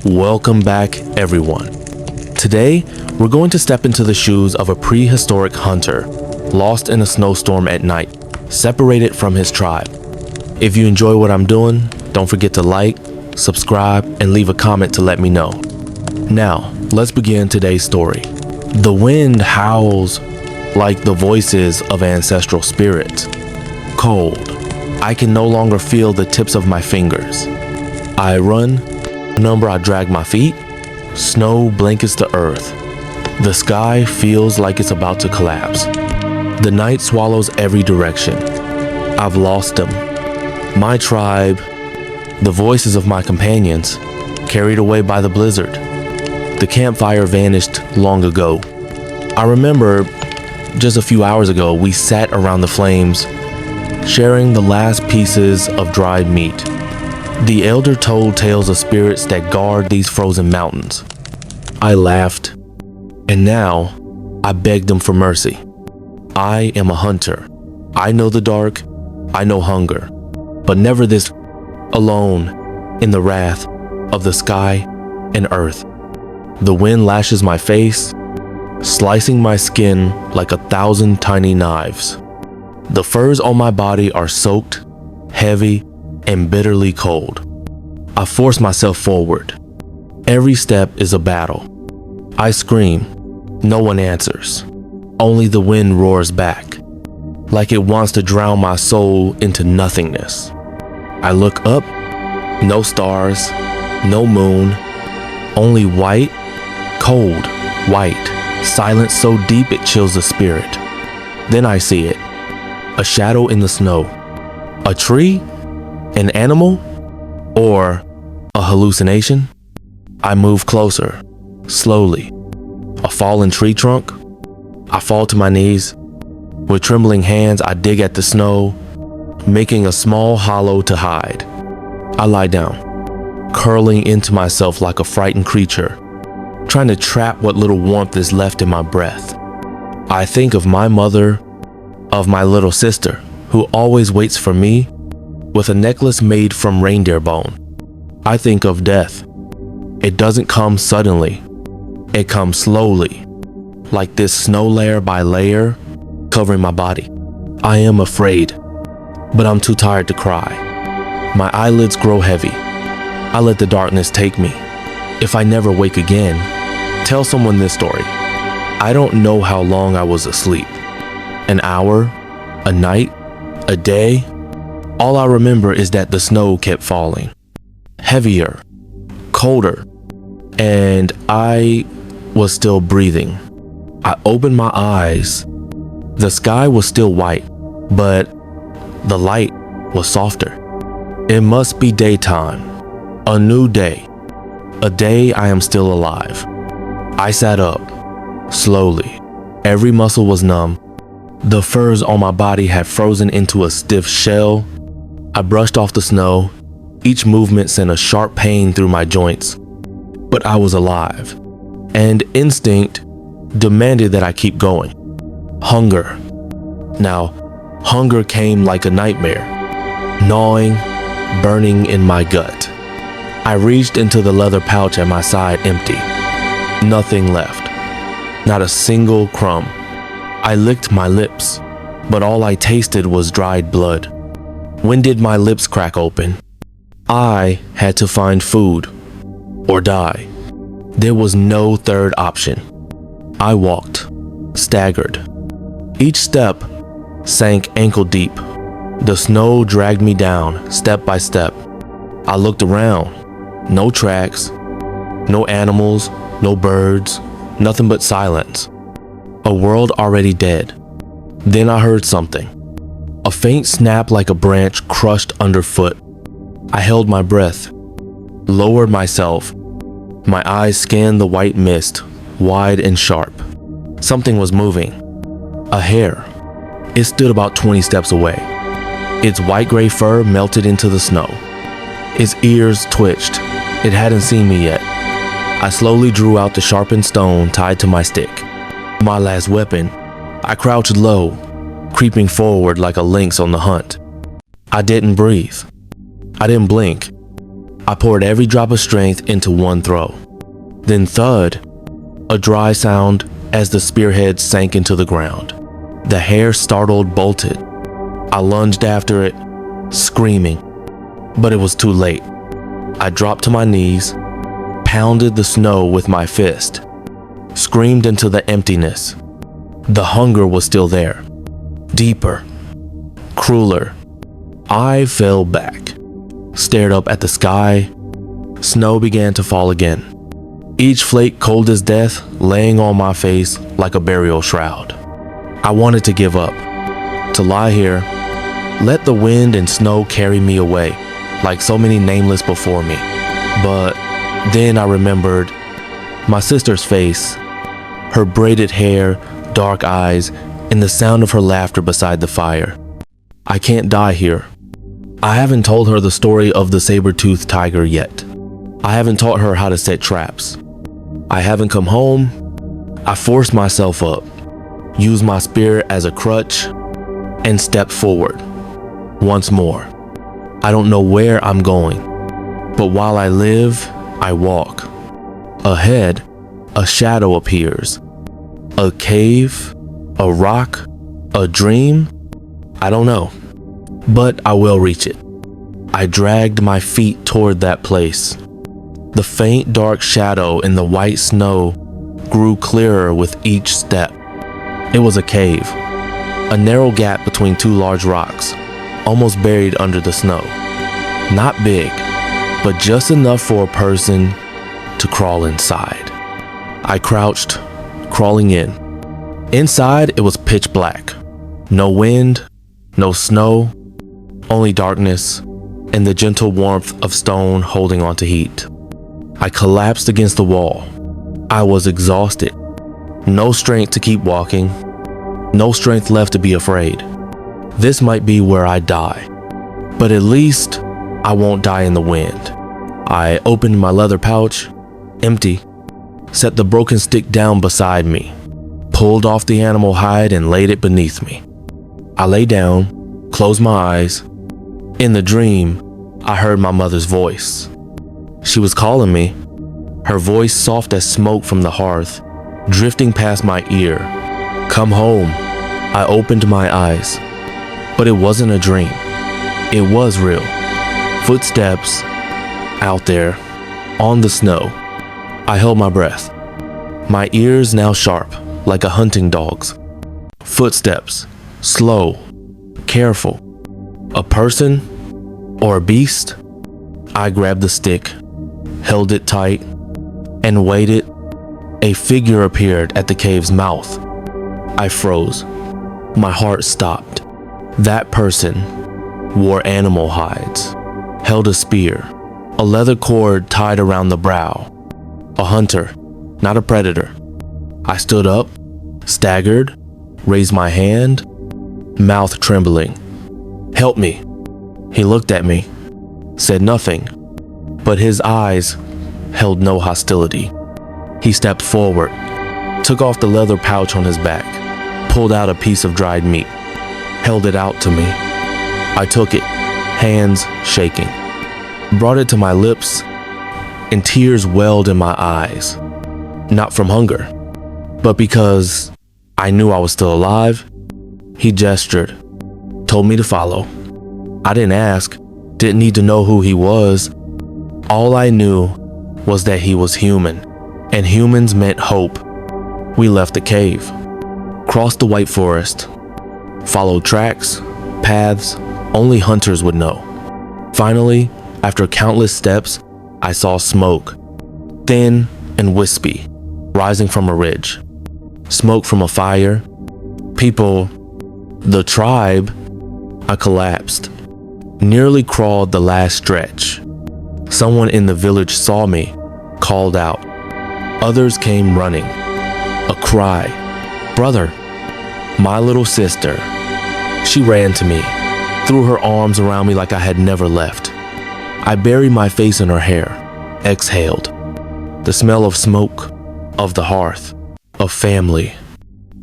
Welcome back, everyone. Today, we're going to step into the shoes of a prehistoric hunter, lost in a snowstorm at night, separated from his tribe. If you enjoy what I'm doing, don't forget to like, subscribe, and leave a comment to let me know. Now, let's begin today's story. The wind howls like the voices of ancestral spirits. Cold. I can no longer feel the tips of my fingers. I run. I drag my feet. Snow blankets the earth. The sky feels like it's about to collapse. The night swallows every direction. I've lost them. My tribe, the voices of my companions, carried away by the blizzard. The campfire vanished long ago. I remember just a few hours ago, we sat around the flames, sharing the last pieces of dried meat. The elder told tales of spirits that guard these frozen mountains. I laughed, and now I begged them for mercy. I am a hunter. I know the dark, I know hunger, but never this alone in the wrath of the sky and earth. The wind lashes my face, slicing my skin like 1,000 tiny knives. The furs on my body are soaked, heavy, and bitterly cold. I force myself forward. Every step is a battle. I scream. No one answers. Only the wind roars back, like it wants to drown my soul into nothingness. I look up. No stars, no moon, only white, cold, white, silence so deep it chills the spirit. Then I see it. A shadow in the snow. A tree? An animal? Or a hallucination? I move closer, slowly. A fallen tree trunk? I fall to my knees. With trembling hands, I dig at the snow, making a small hollow to hide. I lie down, curling into myself like a frightened creature, trying to trap what little warmth is left in my breath. I think of my mother, of my little sister, who always waits for me with a necklace made from reindeer bone. I think of death. It doesn't come suddenly. It comes slowly, like this snow layer by layer covering my body. I am afraid, but I'm too tired to cry. My eyelids grow heavy. I let the darkness take me. If I never wake again, tell someone this story. I don't know how long I was asleep. An hour, a night, a day. All I remember is that the snow kept falling. Heavier, colder, and I was still breathing. I opened my eyes. The sky was still white, but the light was softer. It must be daytime, a new day, a day I am still alive. I sat up, slowly. Every muscle was numb. The furs on my body had frozen into a stiff shell. I brushed off the snow. Each movement sent a sharp pain through my joints. But I was alive, and instinct demanded that I keep going. Hunger. Now, hunger came like a nightmare, gnawing, burning in my gut. I reached into the leather pouch at my side empty. Nothing left. Not a single crumb. I licked my lips, but all I tasted was dried blood. When did my lips crack open? I had to find food or die. There was no third option. I walked, staggered. Each step sank ankle deep. The snow dragged me down, step by step. I looked around. No tracks, no animals, no birds, nothing but silence. A world already dead. Then I heard something. A faint snap like a branch crushed underfoot. I held my breath, lowered myself. My eyes scanned the white mist, wide and sharp. Something was moving. A hare. It stood about 20 steps away. Its white-gray fur melted into the snow. Its ears twitched. It hadn't seen me yet. I slowly drew out the sharpened stone tied to my stick. My last weapon. I crouched low, creeping forward like a lynx on the hunt. I didn't breathe. I didn't blink. I poured every drop of strength into one throw. Then thud, a dry sound as the spearhead sank into the ground. The hare startled bolted. I lunged after it, screaming, but it was too late. I dropped to my knees, pounded the snow with my fist, screamed into the emptiness. The hunger was still there, deeper, crueler. I fell back, stared up at the sky. Snow began to fall again, each flake cold as death laying on my face like a burial shroud. I wanted to give up, to lie here, let the wind and snow carry me away like so many nameless before me. But then I remembered my sister's face, her braided hair, dark eyes, and the sound of her laughter beside the fire. I can't die here. I haven't told her the story of the saber-toothed tiger yet. I haven't taught her how to set traps. I haven't come home. I forced myself up, used my spear as a crutch, and stepped forward. Once more. I don't know where I'm going, but while I live, I walk. Ahead, a shadow appears. A cave, a rock, a dream? I don't know, but I will reach it. I dragged my feet toward that place. The faint dark shadow in the white snow grew clearer with each step. It was a cave, a narrow gap between two large rocks, almost buried under the snow. Not big, but just enough for a person to crawl inside. I crouched, crawling in. Inside, it was pitch black. No wind, no snow, only darkness, and the gentle warmth of stone holding on to heat. I collapsed against the wall. I was exhausted. No strength to keep walking. No strength left to be afraid. This might be where I die, but at least I won't die in the wind. I opened my leather pouch, empty, set the broken stick down beside me, pulled off the animal hide and laid it beneath me. I lay down, closed my eyes. In the dream, I heard my mother's voice. She was calling me, her voice soft as smoke from the hearth, drifting past my ear. Come home. I opened my eyes. But it wasn't a dream. It was real. Footsteps out there on the snow. I held my breath. My ears now sharp, like a hunting dog's. Footsteps, slow, careful. A person or a beast? I grabbed the stick, held it tight, and waited. A figure appeared at the cave's mouth. I froze. My heart stopped. That person wore animal hides, held a spear, a leather cord tied around the brow. A hunter, not a predator. I stood up, staggered, raised my hand, mouth trembling. Help me. He looked at me, said nothing, but his eyes held no hostility. He stepped forward, took off the leather pouch on his back, pulled out a piece of dried meat, held it out to me. I took it, hands shaking, brought it to my lips, and tears welled in my eyes. Not from hunger, but because I knew I was still alive. He gestured, told me to follow. I didn't ask, didn't need to know who he was. All I knew was that he was human, and humans meant hope. We left the cave, crossed the white forest, followed tracks, paths only hunters would know. Finally, after countless steps, I saw smoke, thin and wispy, rising from a ridge. Smoke from a fire. People, the tribe. I collapsed, nearly crawled the last stretch. Someone in the village saw me, called out. Others came running. A cry. Brother, my little sister. She ran to me, threw her arms around me like I had never left. I buried my face in her hair, exhaled. The smell of smoke, of the hearth, of family.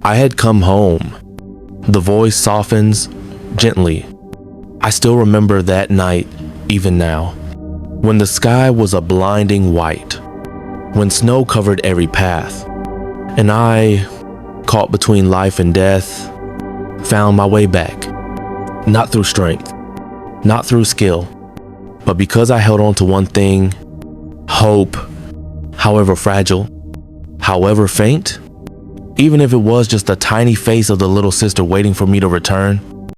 I had come home. The voice softens gently. I still remember that night, even now. when the sky was a blinding white, when snow covered every path, and I, caught between life and death, found my way back. Not through strength, not through skill, but because I held on to one thing, hope, however fragile, however faint, even if it was just a tiny face of the little sister waiting for me to return.